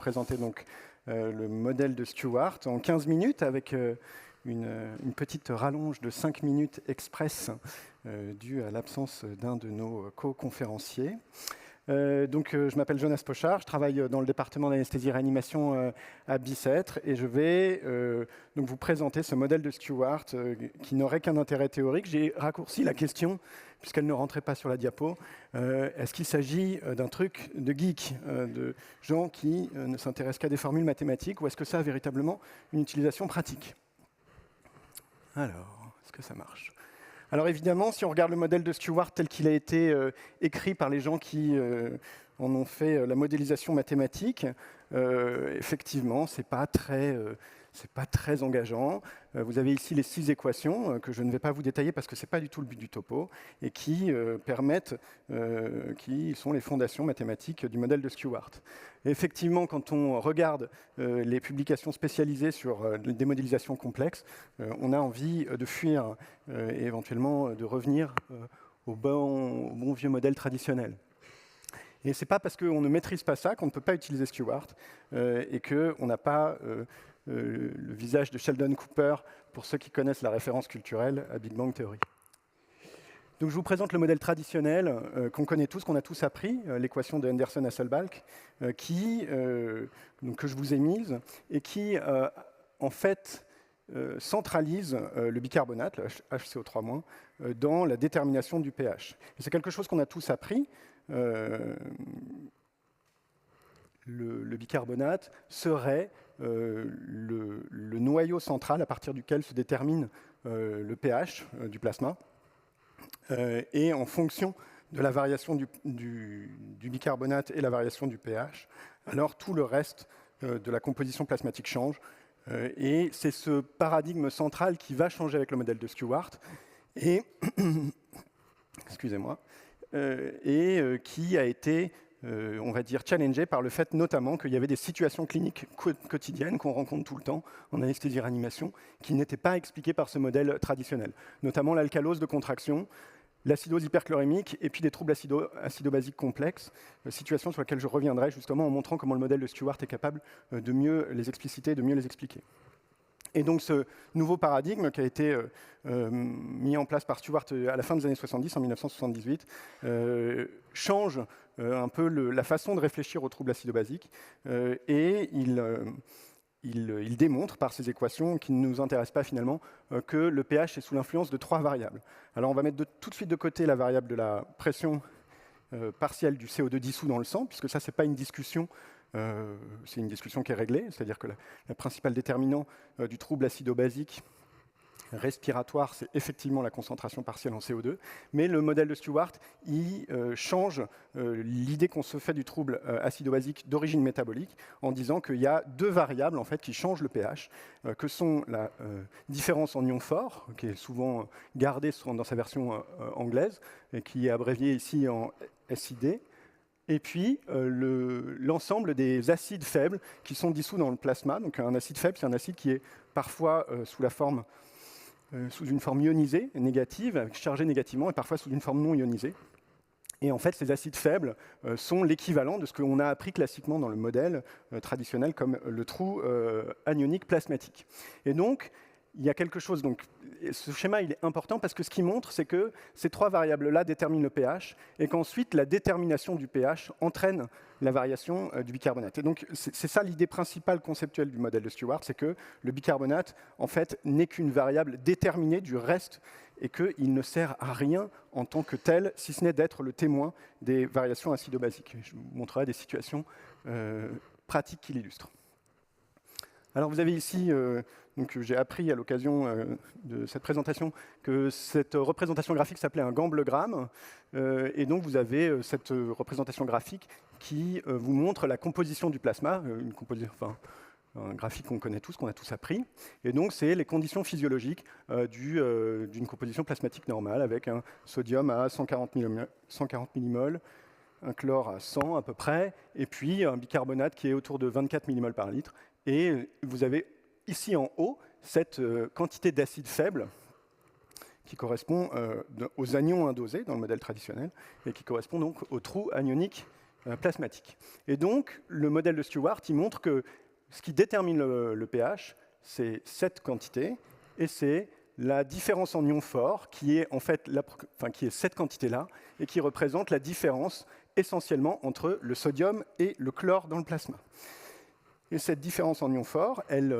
présenter donc le modèle de Stewart en 15 minutes avec une petite rallonge de 5 minutes express due à l'absence d'un de nos co-conférenciers. Je m'appelle Jonas Pochard, je travaille dans le département d'anesthésie-réanimation à Bicêtre et je vais donc vous présenter ce modèle de Stewart qui n'aurait qu'un intérêt théorique. J'ai raccourci la question puisqu'elle ne rentrait pas sur la diapo. Est-ce qu'il s'agit d'un truc de geek, de gens qui ne s'intéressent qu'à des formules mathématiques, ou est-ce que ça a véritablement une utilisation pratique? Alors, est-ce que ça marche? Alors évidemment, si on regarde le modèle de Stewart tel qu'il a été écrit par les gens qui en ont fait la modélisation mathématique, effectivement, c'est pas très engageant. Vous avez ici les 6 équations que je ne vais pas vous détailler parce que ce n'est pas du tout le but du topo, et qui qui sont les fondations mathématiques du modèle de Stewart. Et effectivement, quand on regarde les publications spécialisées sur des modélisations complexes, on a envie de fuir et éventuellement de revenir au bon vieux modèle traditionnel. Et ce n'est pas parce qu'on ne maîtrise pas ça qu'on ne peut pas utiliser Stewart et qu'on n'a pas le visage de Sheldon Cooper pour ceux qui connaissent la référence culturelle à Big Bang Theory. Donc je vous présente le modèle traditionnel qu'on connaît tous, qu'on a tous appris, l'équation de Henderson-Hasselbalch, que je vous ai mise et qui, en fait, centralise le bicarbonate, le HCO3-, dans la détermination du pH. Et c'est quelque chose qu'on a tous appris. Le bicarbonate serait le noyau central à partir duquel se détermine le pH du plasma. Et en fonction de la variation du bicarbonate et la variation du pH, alors tout le reste de la composition plasmatique change. Et c'est ce paradigme central qui va changer avec le modèle de Stewart. Et, excusez-moi, qui a été, on va dire, challengé par le fait notamment qu'il y avait des situations cliniques quotidiennes qu'on rencontre tout le temps en anesthésie-réanimation qui n'étaient pas expliquées par ce modèle traditionnel, notamment l'alcalose de contraction, l'acidose hyperchlorémique et puis des troubles acido-basiques complexes, situations sur lesquelles je reviendrai justement en montrant comment le modèle de Stewart est capable de mieux les expliciter, de mieux les expliquer. Et donc ce nouveau paradigme qui a été mis en place par Stewart à la fin des années 70, en 1978, change un peu la façon de réfléchir aux troubles acido-basiques et il démontre par ces équations qui ne nous intéressent pas finalement que le pH est sous l'influence de 3 variables. Alors on va mettre tout de suite de côté la variable de la pression partielle du CO2 dissous dans le sang, puisque ça c'est pas une discussion. C'est une discussion qui est réglée, c'est-à-dire que la principale déterminant du trouble acido-basique respiratoire, c'est effectivement la concentration partielle en CO2, mais le modèle de Stewart, il change l'idée qu'on se fait du trouble acido-basique d'origine métabolique en disant qu'il y a 2 variables en fait, qui changent le pH, que sont la différence en ion fort, qui est souvent gardée dans sa version anglaise, et qui est abréviée ici en SID, et puis l'ensemble des acides faibles qui sont dissous dans le plasma. Donc un acide faible, c'est un acide qui est parfois sous une forme ionisée, négative, chargée négativement, et parfois sous une forme non ionisée. Et en fait, ces acides faibles sont l'équivalent de ce qu'on a appris classiquement dans le modèle traditionnel comme le trou anionique plasmatique. Et donc, il y a quelque chose, donc ce schéma il est important parce que ce qu'il montre, c'est que ces 3 variables-là déterminent le pH et qu'ensuite la détermination du pH entraîne la variation du bicarbonate. Et donc c'est ça l'idée principale conceptuelle du modèle de Stewart, c'est que le bicarbonate en fait n'est qu'une variable déterminée du reste et qu'il ne sert à rien en tant que tel, si ce n'est d'être le témoin des variations acido-basiques. Je vous montrerai des situations pratiques qui l'illustrent. Alors vous avez ici, j'ai appris à l'occasion de cette présentation que cette représentation graphique s'appelait un gamblegramme, et donc vous avez cette représentation graphique qui vous montre la composition du plasma, un graphique qu'on connaît tous, qu'on a tous appris, et donc c'est les conditions physiologiques d'une composition plasmatique normale avec un sodium à 140 millimoles, un chlore à 100 à peu près, et puis un bicarbonate qui est autour de 24 millimoles par litre. Et vous avez ici en haut cette quantité d'acide faible qui correspond aux anions indosés dans le modèle traditionnel et qui correspond donc au trou anionique plasmatique. Et donc, le modèle de Stewart, il montre que ce qui détermine le pH, c'est cette quantité, et c'est la différence en ions forts, qui est en fait qui est cette quantité-là, et qui représente la différence essentiellement entre le sodium et le chlore dans le plasma. Et cette différence en ions forts, elle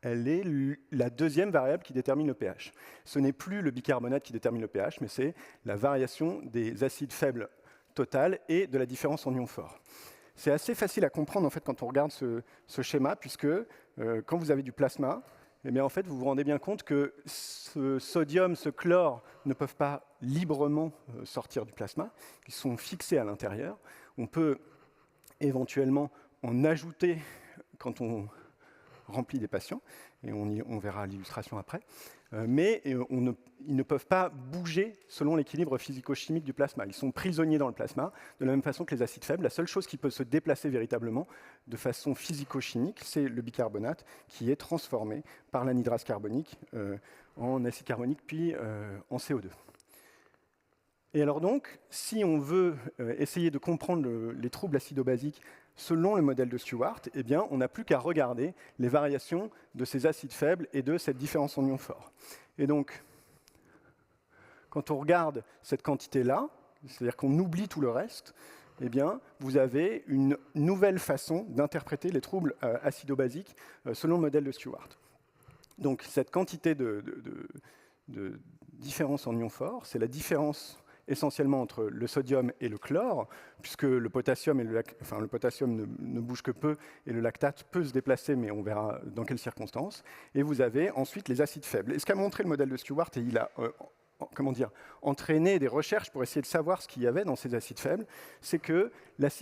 est la deuxième variable qui détermine le pH. Ce n'est plus le bicarbonate qui détermine le pH, mais c'est la variation des acides faibles totales et de la différence en ions forts. C'est assez facile à comprendre en fait, quand on regarde ce schéma, puisque quand vous avez du plasma, eh bien, en fait, vous vous rendez bien compte que ce sodium, ce chlore ne peuvent pas librement sortir du plasma. Ils sont fixés à l'intérieur. On peut éventuellement en ajouter quand on remplit des patients, et on verra l'illustration après, mais ils ne peuvent pas bouger selon l'équilibre physico-chimique du plasma. Ils sont prisonniers dans le plasma, de la même façon que les acides faibles. La seule chose qui peut se déplacer véritablement de façon physico-chimique, c'est le bicarbonate, qui est transformé par l'anhydrase carbonique en acide carbonique, puis en CO2. Et alors donc, si on veut essayer de comprendre les troubles acido-basiques selon le modèle de Stewart, eh bien, on n'a plus qu'à regarder les variations de ces acides faibles et de cette différence en ions forts. Et donc, quand on regarde cette quantité-là, c'est-à-dire qu'on oublie tout le reste, eh bien, vous avez une nouvelle façon d'interpréter les troubles acido-basiques selon le modèle de Stewart. Donc, cette quantité de différence en ions forts, c'est la différence essentiellement entre le sodium et le chlore, puisque le potassium, le potassium ne bouge que peu, et le lactate peut se déplacer, mais on verra dans quelles circonstances. Et vous avez ensuite les acides faibles. Et ce qu'a montré le modèle de Stewart, et il a entraîné des recherches pour essayer de savoir ce qu'il y avait dans ces acides faibles, c'est que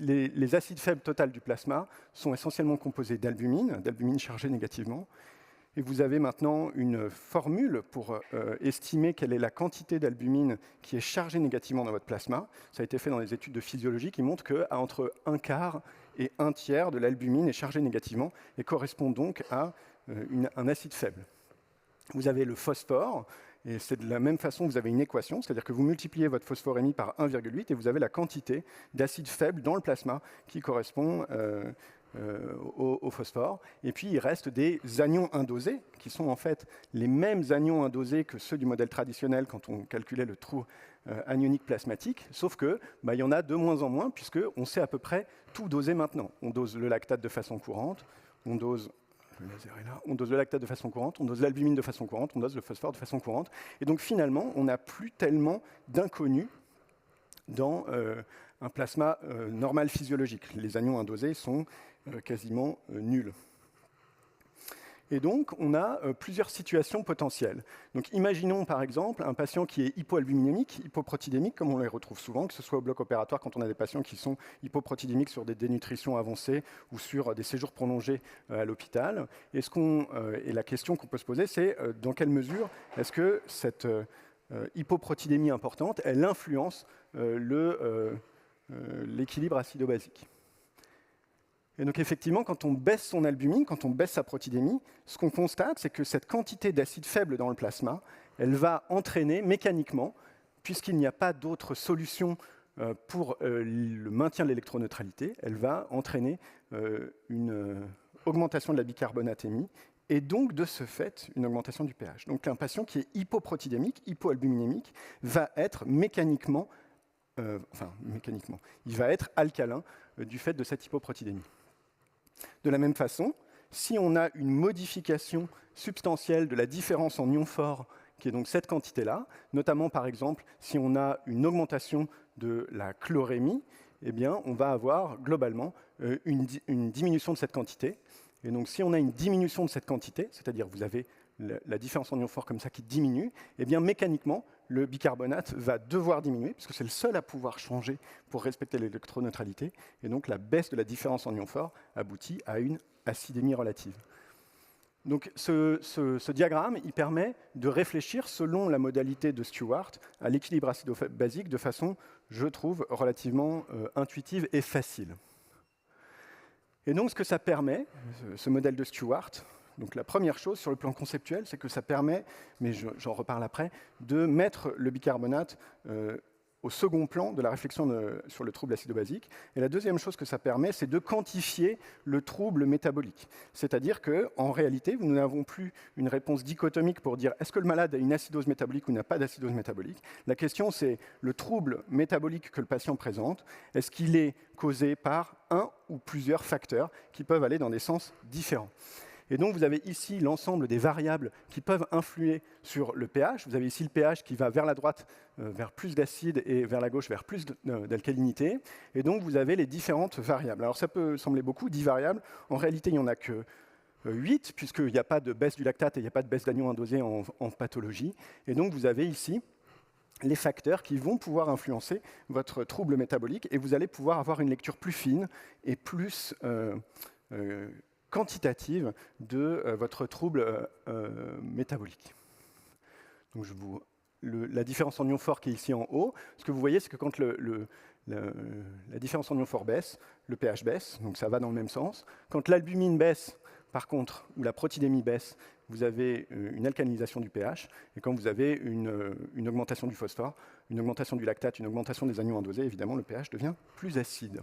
les acides faibles totales du plasma sont essentiellement composés d'albumine chargée négativement. Et vous avez maintenant une formule pour estimer quelle est la quantité d'albumine qui est chargée négativement dans votre plasma. Ça a été fait dans des études de physiologie qui montrent qu'entre un quart et un tiers de l'albumine est chargée négativement et correspond donc à un acide faible. Vous avez le phosphore, et c'est de la même façon que vous avez une équation, c'est-à-dire que vous multipliez votre phosphorémie par 1,8 et vous avez la quantité d'acide faible dans le plasma qui correspond au phosphore. Et puis, il reste des anions indosés, qui sont en fait les mêmes anions indosés que ceux du modèle traditionnel quand on calculait le trou anionique plasmatique, sauf qu'il y en a de moins en moins, puisqu'on sait à peu près tout doser maintenant. On dose le lactate de façon courante, on dose le lactate de façon courante, on dose l'albumine de façon courante, on dose le phosphore de façon courante. Et donc, finalement, on n'a plus tellement d'inconnus dans un plasma normal physiologique. Les anions indosés sont quasiment nuls. Et donc, on a plusieurs situations potentielles. Donc, imaginons par exemple un patient qui est hypoalbuminémique, hypoprotidémique, comme on les retrouve souvent, que ce soit au bloc opératoire quand on a des patients qui sont hypoprotidémiques sur des dénutritions avancées ou sur des séjours prolongés à l'hôpital. Et la question qu'on peut se poser, c'est dans quelle mesure est-ce que cette hypoprotidémie importante, elle influence l'équilibre acido-basique. Et donc effectivement, quand on baisse son albumine, quand on baisse sa protidémie, ce qu'on constate, c'est que cette quantité d'acide faible dans le plasma, elle va entraîner mécaniquement, puisqu'il n'y a pas d'autre solution pour le maintien de l'électroneutralité, elle va entraîner une augmentation de la bicarbonatémie et donc, de ce fait, une augmentation du pH. Donc un patient qui est hypoprotidémique, hypoalbuminémique, va être mécaniquement, il va être alcalin du fait de cette hypoprotidémie. De la même façon, si on a une modification substantielle de la différence en ions forts, qui est donc cette quantité-là, notamment par exemple si on a une augmentation de la chlorémie, eh bien, on va avoir globalement une diminution de cette quantité. Et donc si on a une diminution de cette quantité, c'est-à-dire vous avez la différence en ions forts comme ça qui diminue, eh bien mécaniquement, le bicarbonate va devoir diminuer, puisque c'est le seul à pouvoir changer pour respecter l'électroneutralité, et donc la baisse de la différence en ions forts aboutit à une acidémie relative. Donc ce diagramme, il permet de réfléchir selon la modalité de Stewart à l'équilibre acido-basique de façon, je trouve, relativement intuitive et facile. Et donc ce que ça permet, ce modèle de Stewart, donc la première chose sur le plan conceptuel, c'est que ça permet, mais j'en reparle après, de mettre le bicarbonate au second plan de la réflexion sur le trouble acido-basique. Et la deuxième chose que ça permet, c'est de quantifier le trouble métabolique. C'est-à-dire qu'en réalité, nous n'avons plus une réponse dichotomique pour dire est-ce que le malade a une acidose métabolique ou n'a pas d'acidose métabolique. La question, c'est le trouble métabolique que le patient présente, est-ce qu'il est causé par un ou plusieurs facteurs qui peuvent aller dans des sens différents. Et donc, vous avez ici l'ensemble des variables qui peuvent influer sur le pH. Vous avez ici le pH qui va vers la droite, vers plus d'acide, et vers la gauche, vers plus d'alcalinité. Et donc, vous avez les différentes variables. Alors, ça peut sembler beaucoup, 10 variables. En réalité, il n'y en a que 8, puisqu'il n'y a pas de baisse du lactate et il n'y a pas de baisse d'anion indosé en pathologie. Et donc, vous avez ici les facteurs qui vont pouvoir influencer votre trouble métabolique, et vous allez pouvoir avoir une lecture plus fine et plus quantitative de votre trouble métabolique. Donc la différence en ion fort qui est ici en haut, ce que vous voyez, c'est que quand la différence en ion fort baisse, le pH baisse, donc ça va dans le même sens. Quand l'albumine baisse, par contre, ou la protidémie baisse, vous avez une alcalinisation du pH, et quand vous avez une augmentation du phosphore, une augmentation du lactate, une augmentation des anions indosés, évidemment, le pH devient plus acide.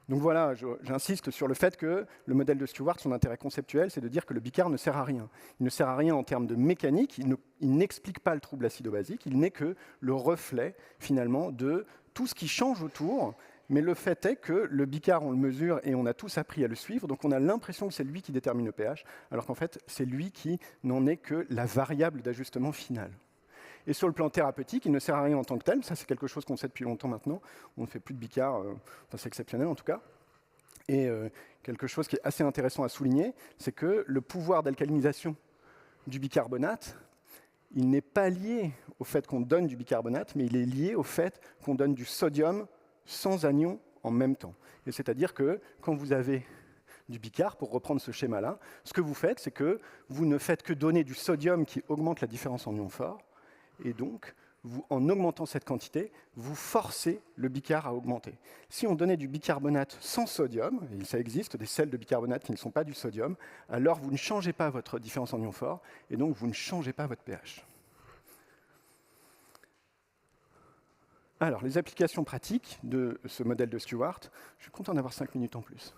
Donc voilà, j'insiste sur le fait que le modèle de Stewart, son intérêt conceptuel, c'est de dire que le bicard ne sert à rien. Il ne sert à rien en termes de mécanique, il n'explique pas le trouble acido-basique, il n'est que le reflet, finalement, de tout ce qui change autour, mais le fait est que le bicard, on le mesure et on a tous appris à le suivre, donc on a l'impression que c'est lui qui détermine le pH, alors qu'en fait, c'est lui qui n'en est que la variable d'ajustement finale. Et sur le plan thérapeutique, il ne sert à rien en tant que tel. Ça, c'est quelque chose qu'on sait depuis longtemps maintenant. On ne fait plus de bicard, enfin, c'est exceptionnel en tout cas. Et quelque chose qui est assez intéressant à souligner, c'est que le pouvoir d'alcalinisation du bicarbonate, il n'est pas lié au fait qu'on donne du bicarbonate, mais il est lié au fait qu'on donne du sodium sans anion en même temps. Et c'est-à-dire que quand vous avez du bicard, pour reprendre ce schéma-là, ce que vous faites, c'est que vous ne faites que donner du sodium qui augmente la différence en ion fort. Et donc, en augmentant cette quantité, vous forcez le bicard à augmenter. Si on donnait du bicarbonate sans sodium, et ça existe des sels de bicarbonate qui ne sont pas du sodium, alors vous ne changez pas votre différence en ion fort, et donc vous ne changez pas votre pH. Alors, les applications pratiques de ce modèle de Stewart, je suis content d'avoir 5 minutes en plus.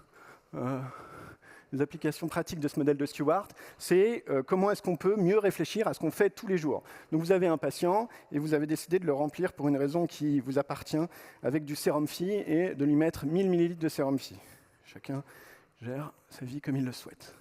Les applications pratiques de ce modèle de Stewart, c'est comment est-ce qu'on peut mieux réfléchir à ce qu'on fait tous les jours. Donc vous avez un patient et vous avez décidé de le remplir pour une raison qui vous appartient avec du sérum Phi et de lui mettre 1000 ml de sérum Phi. Chacun gère sa vie comme il le souhaite.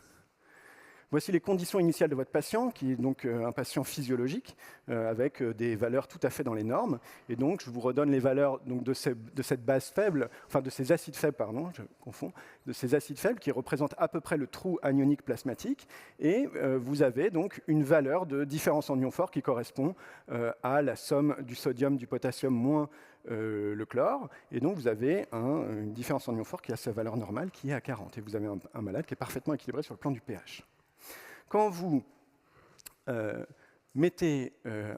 Voici les conditions initiales de votre patient, qui est donc un patient physiologique, avec des valeurs tout à fait dans les normes. Et donc, je vous redonne les valeurs donc, de cette base faible, enfin de ces acides faibles, pardon, je confonds, de ces acides faibles qui représentent à peu près le trou anionique plasmatique. Et vous avez donc une valeur de différence en ion fort qui correspond à la somme du sodium, du potassium moins le chlore, et donc vous avez une différence en ion fort qui a sa valeur normale, qui est à 40. Et vous avez un malade qui est parfaitement équilibré sur le plan du pH. Quand vous mettez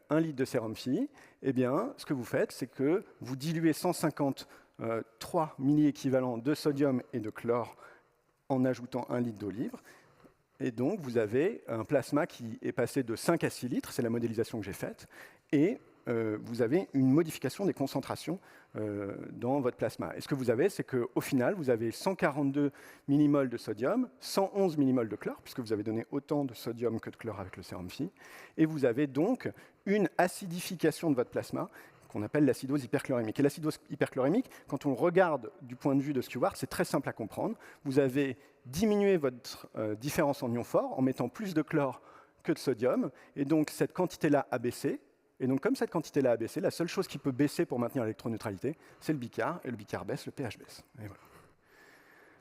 1 litre de sérum Phi, eh bien, ce que vous faites, c'est que vous diluez 153 milliéquivalents de sodium et de chlore en ajoutant 1 litre d'eau libre. Et donc, vous avez un plasma qui est passé de 5 à 6 litres, c'est la modélisation que j'ai faite, et vous avez une modification des concentrations dans votre plasma. Et ce que vous avez, c'est qu'au final, vous avez 142 millimoles de sodium, 111 millimoles de chlore, puisque vous avez donné autant de sodium que de chlore avec le sérum Phi, et vous avez donc une acidification de votre plasma qu'on appelle l'acidose hyperchlorémique. Et l'acidose hyperchlorémique, quand on regarde du point de vue de Stewart, c'est très simple à comprendre. Vous avez diminué votre différence en ion fort en mettant plus de chlore que de sodium, et donc cette quantité-là a baissé. Et donc, comme cette quantité-là a baissé, la seule chose qui peut baisser pour maintenir l'électroneutralité, c'est le bicard, et le bicard baisse, le pH baisse. Et voilà.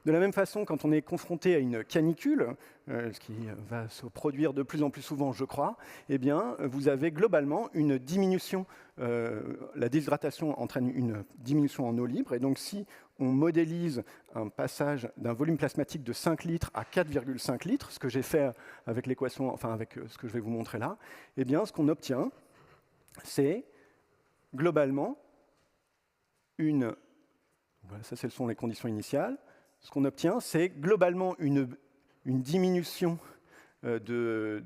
De la même façon, quand on est confronté à une canicule, ce qui va se produire de plus en plus souvent, je crois, eh bien, vous avez globalement une diminution. La déshydratation entraîne une diminution en eau libre, et donc si on modélise un passage d'un volume plasmatique de 5 litres à 4,5 litres, ce que j'ai fait avec l'équation, enfin avec ce que je vais vous montrer là, eh bien, ce qu'on obtient, c'est globalement une... Voilà, ça, ce sont les conditions initiales. Ce qu'on obtient, c'est globalement une diminution une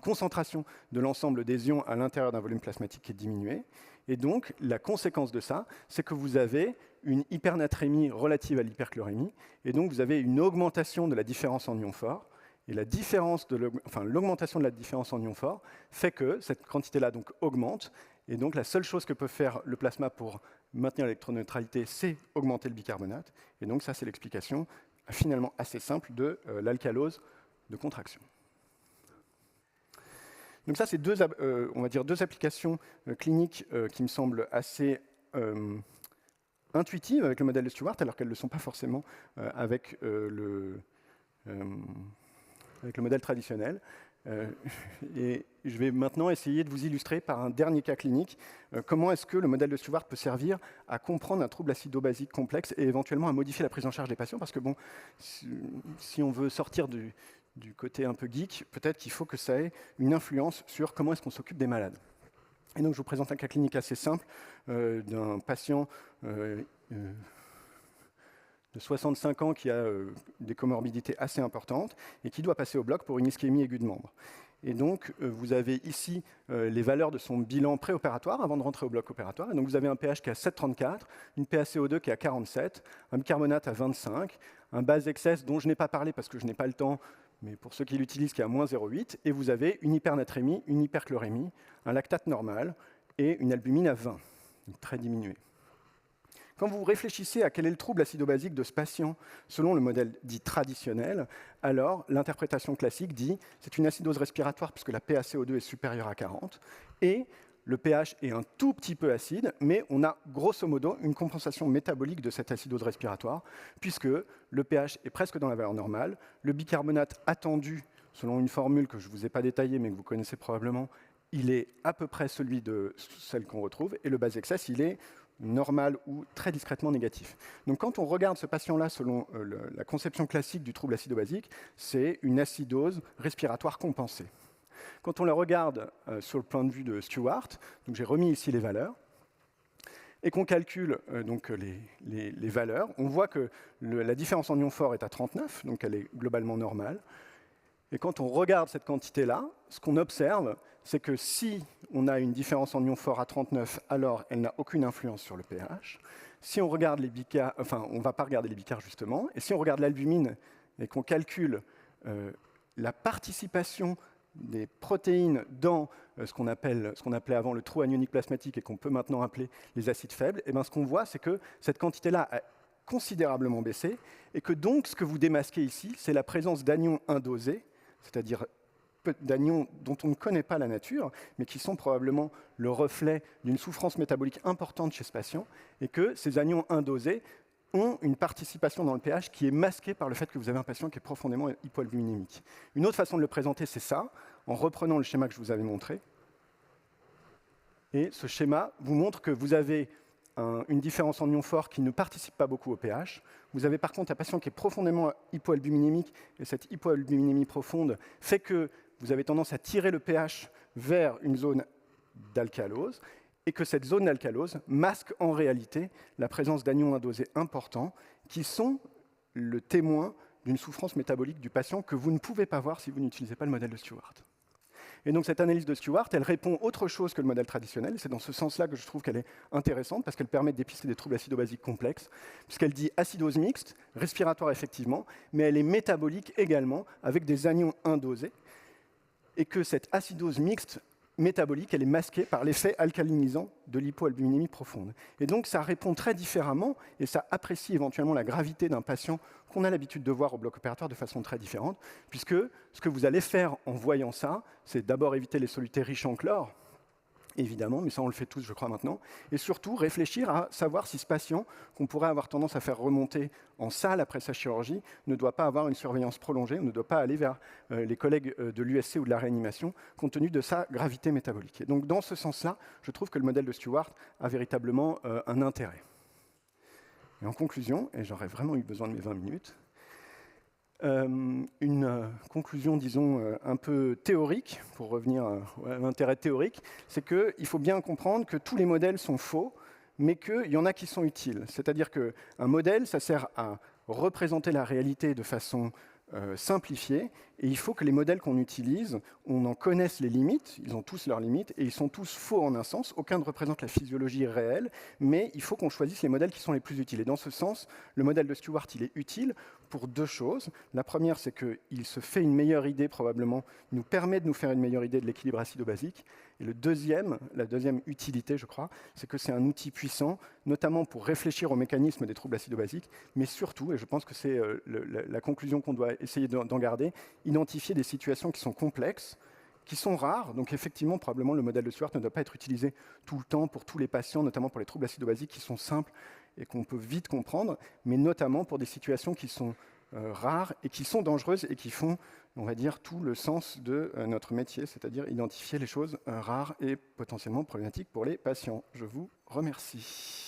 concentration de l'ensemble des ions à l'intérieur d'un volume plasmatique qui est diminué. Et donc, la conséquence de ça, c'est que vous avez une hypernatrémie relative à l'hyperchlorémie, et donc vous avez une augmentation de la différence en ions forts. Et l'augmentation de la différence en ions forts fait que cette quantité-là donc augmente. Et donc, la seule chose que peut faire le plasma pour maintenir l'électroneutralité, c'est augmenter le bicarbonate. Et donc, ça, c'est l'explication finalement assez simple de l'alcalose de contraction. Donc ça, c'est deux applications cliniques qui me semblent assez intuitives avec le modèle de Stewart, alors qu'elles ne le sont pas forcément avec le modèle traditionnel. Et je vais maintenant essayer de vous illustrer par un dernier cas clinique comment est-ce que le modèle de Stewart peut servir à comprendre un trouble acido-basique complexe et éventuellement à modifier la prise en charge des patients, parce que bon, si on veut sortir du côté un peu geek, peut-être qu'il faut que ça ait une influence sur comment est-ce qu'on s'occupe des malades. Et donc je vous présente un cas clinique assez simple d'un patient de 65 ans qui a des comorbidités assez importantes et qui doit passer au bloc pour une ischémie aiguë de membre. Et donc, vous avez ici les valeurs de son bilan préopératoire avant de rentrer au bloc opératoire. Et donc, vous avez un pH qui est à 7,34, une PaCO2 qui est à 47, un bicarbonate à 25, un base excess dont je n'ai pas parlé parce que je n'ai pas le temps, mais pour ceux qui l'utilisent, qui est à moins 0,8. Et vous avez une hypernatrémie, une hyperchlorémie, un lactate normal et une albumine à 20, donc très diminuée. Quand vous réfléchissez à quel est le trouble acido-basique de ce patient selon le modèle dit traditionnel, alors l'interprétation classique dit c'est une acidose respiratoire puisque la PaCO2 est supérieure à 40 et le pH est un tout petit peu acide, mais on a grosso modo une compensation métabolique de cette acidose respiratoire puisque le pH est presque dans la valeur normale, le bicarbonate attendu selon une formule que je ne vous ai pas détaillée mais que vous connaissez probablement, il est à peu près celui de celle qu'on retrouve et le base excess, il est normal ou très discrètement négatif. Donc quand on regarde ce patient-là selon la conception classique du trouble acido-basique, c'est une acidose respiratoire compensée. Quand on la regarde sur le point de vue de Stewart, donc j'ai remis ici les valeurs, et qu'on calcule donc les valeurs, on voit que la différence en ions forts est à 39, donc elle est globalement normale. Et quand on regarde cette quantité-là, ce qu'on observe, c'est que si on a une différence en ions forts à 39, alors elle n'a aucune influence sur le pH. Si on regarde les bicars, enfin, on ne va pas regarder les bicars justement, et si on regarde l'albumine et qu'on calcule la participation des protéines dans ce qu'on appelait avant le trou anionique plasmatique et qu'on peut maintenant appeler les acides faibles, et bien ce qu'on voit, c'est que cette quantité-là a considérablement baissé, et que donc ce que vous démasquez ici, c'est la présence d'anions indosés, c'est-à-dire d'anions dont on ne connaît pas la nature, mais qui sont probablement le reflet d'une souffrance métabolique importante chez ce patient, et que ces anions indosés ont une participation dans le pH qui est masquée par le fait que vous avez un patient qui est profondément hypoalbuminémique. Une autre façon de le présenter, c'est ça, en reprenant le schéma que je vous avais montré. Et ce schéma vous montre que vous avez une différence en ions forts qui ne participe pas beaucoup au pH. Vous avez par contre un patient qui est profondément hypoalbuminémique, et cette hypoalbuminémie profonde fait que vous avez tendance à tirer le pH vers une zone d'alcalose, et que cette zone d'alcalose masque en réalité la présence d'anions indosés importants qui sont le témoin d'une souffrance métabolique du patient que vous ne pouvez pas voir si vous n'utilisez pas le modèle de Stewart. Et donc cette analyse de Stewart, elle répond autre chose que le modèle traditionnel. C'est dans ce sens-là que je trouve qu'elle est intéressante, parce qu'elle permet de dépister des troubles acido-basiques complexes, puisqu'elle dit acidose mixte, respiratoire effectivement, mais elle est métabolique également, avec des anions indosés, et que cette acidose mixte métabolique, elle est masquée par l'effet alcalinisant de l'hypoalbuminémie profonde. Et donc ça répond très différemment, et ça apprécie éventuellement la gravité d'un patient qu'on a l'habitude de voir au bloc opératoire de façon très différente, puisque ce que vous allez faire en voyant ça, c'est d'abord éviter les solutés riches en chlore, évidemment, mais ça on le fait tous je crois maintenant, et surtout réfléchir à savoir si ce patient, qu'on pourrait avoir tendance à faire remonter en salle après sa chirurgie, ne doit pas avoir une surveillance prolongée, ne doit pas aller vers les collègues de l'USC ou de la réanimation, compte tenu de sa gravité métabolique. Et donc dans ce sens-là, je trouve que le modèle de Stewart a véritablement un intérêt. Et en conclusion, et j'aurais vraiment eu besoin de mes 20 minutes, une conclusion, disons, un peu théorique, pour revenir à l'intérêt théorique, c'est qu'il faut bien comprendre que tous les modèles sont faux, mais qu'il y en a qui sont utiles. C'est-à-dire qu'un modèle, ça sert à représenter la réalité de façon simplifié, et il faut que les modèles qu'on utilise, on en connaisse les limites, ils ont tous leurs limites, et ils sont tous faux en un sens, aucun ne représente la physiologie réelle, mais il faut qu'on choisisse les modèles qui sont les plus utiles. Et dans ce sens, le modèle de Stewart, il est utile pour deux choses. La première, c'est qu'il se fait une meilleure idée, probablement, il nous permet de nous faire une meilleure idée de l'équilibre acido-basique. Et la deuxième utilité, je crois, c'est que c'est un outil puissant, notamment pour réfléchir aux mécanismes des troubles acido-basiques, mais surtout, et je pense que c'est la conclusion qu'on doit essayer d'en garder, identifier des situations qui sont complexes, qui sont rares. Donc effectivement, probablement, le modèle de Stewart ne doit pas être utilisé tout le temps pour tous les patients, notamment pour les troubles acido-basiques qui sont simples et qu'on peut vite comprendre, mais notamment pour des situations qui sont rares et qui sont dangereuses et qui font, on va dire, tout le sens de notre métier, c'est-à-dire identifier les choses rares et potentiellement problématiques pour les patients. Je vous remercie.